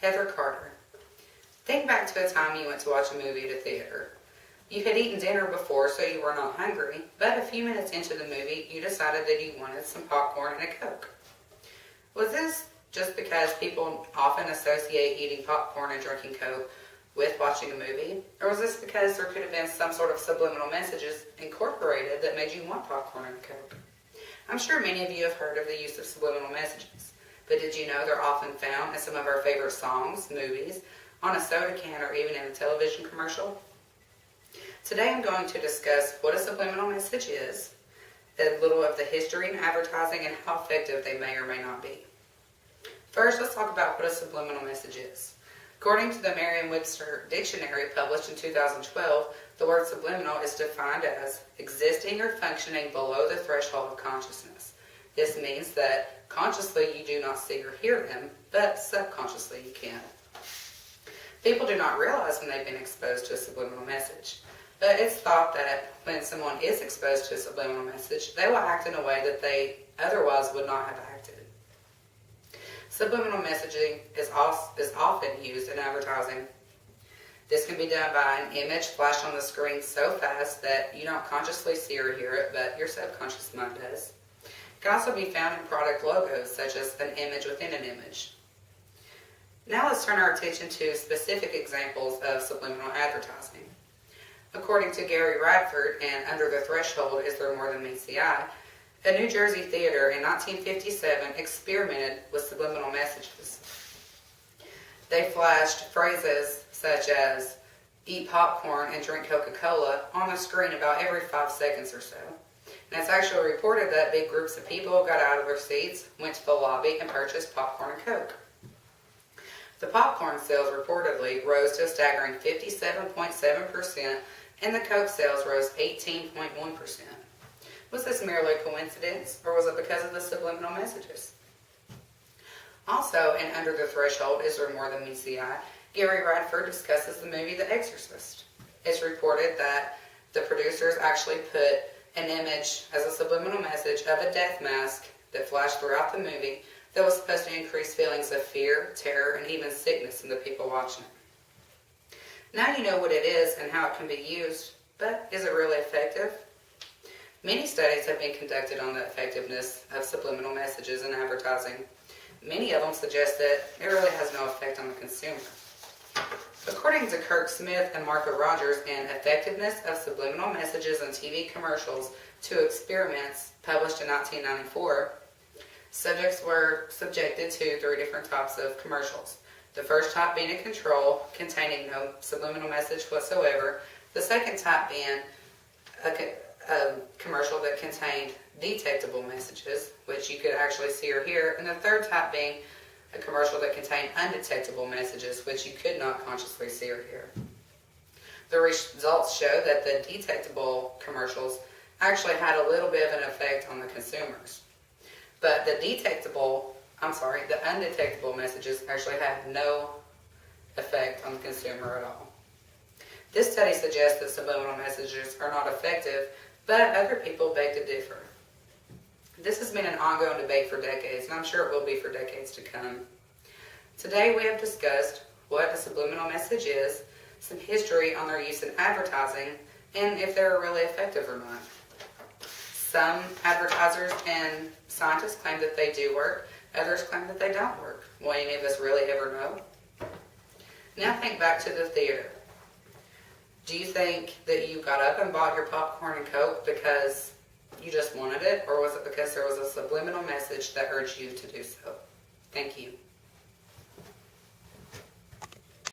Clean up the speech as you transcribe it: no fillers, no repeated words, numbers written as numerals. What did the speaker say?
Heather Carter. Think back to a time you went to watch a movie at a theater. You had eaten dinner before, so you were not hungry, but a few minutes into the movie, you decided that you wanted some popcorn and a Coke. Was this just because people often associate eating popcorn and drinking Coke with watching a movie? Or was this because there could have been some sort of subliminal messages incorporated that made you want popcorn and a Coke? I'm sure many of you have heard of the use of subliminal messages, but did you know they're often found in some of our favorite songs, movies, on a soda can, or even in a television commercial? Today I'm going to discuss what a subliminal message is, a little of the history in advertising, and how effective they may or may not be. First, let's talk about what a subliminal message is. According to the Merriam-Webster Dictionary published in 2012, the word subliminal is defined as existing or functioning below the threshold of consciousness. This means that consciously you do not see or hear them, but subconsciously you can. People do not realize when they've been exposed to a subliminal message, but it's thought that when someone is exposed to a subliminal message, they will act in a way that they otherwise would not have acted. Subliminal messaging is often used in advertising. This can be done by an image flashed on the screen so fast that you don't consciously see or hear it, but your subconscious mind does. It can also be found in product logos, such as an image within an image. Now let's turn our attention to specific examples of subliminal advertising. According to Gary Radford and Under the Threshold, Is There More Than Meets the Eye?, a New Jersey theater in 1957 experimented with subliminal messages. They flashed phrases such as, eat popcorn and drink Coca-Cola on the screen about every 5 seconds or so. And it's actually reported that big groups of people got out of their seats, went to the lobby, and purchased popcorn and Coke. The popcorn sales reportedly rose to a staggering 57.7%, and the Coke sales rose 18.1%. Was this merely a coincidence, or was it because of the subliminal messages? Also, in Under the Threshold, Is There More Than Meets the Eye?, Gary Radford discusses the movie The Exorcist. It's reported that the producers actually put an image as a subliminal message of a death mask that flashed throughout the movie that was supposed to increase feelings of fear, terror, and even sickness in the people watching it. Now you know what it is and how it can be used, but is it really effective? Many studies have been conducted on the effectiveness of subliminal messages in advertising. Many of them suggest that it really has no effect on the consumer. According to Kirk Smith and Martha Rogers in Effectiveness of Subliminal Messages in TV Commercials, 2 experiments published in 1994, subjects were subjected to 3 different types of commercials. The first type being a control containing no subliminal message whatsoever. The second type being a commercial that contained detectable messages, which you could actually see or hear. And the third type being a commercial that contained undetectable messages, which you could not consciously see or hear. The results show that the detectable commercials actually had a little bit of an effect on the consumers. But the undetectable messages actually had no effect on the consumer at all. This study suggests that subliminal messages are not effective, but other people beg to differ. This has been an ongoing debate for decades, and I'm sure it will be for decades to come. Today we have discussed what a subliminal message is, some history on their use in advertising, and if they're really effective or not. Some advertisers and scientists claim that they do work, others claim that they don't work. Will any of us really ever know? Now think back to the theater. Do you think that you got up and bought your popcorn and Coke because you just wanted it, or was it because there was a subliminal message that urged you to do so? Thank you.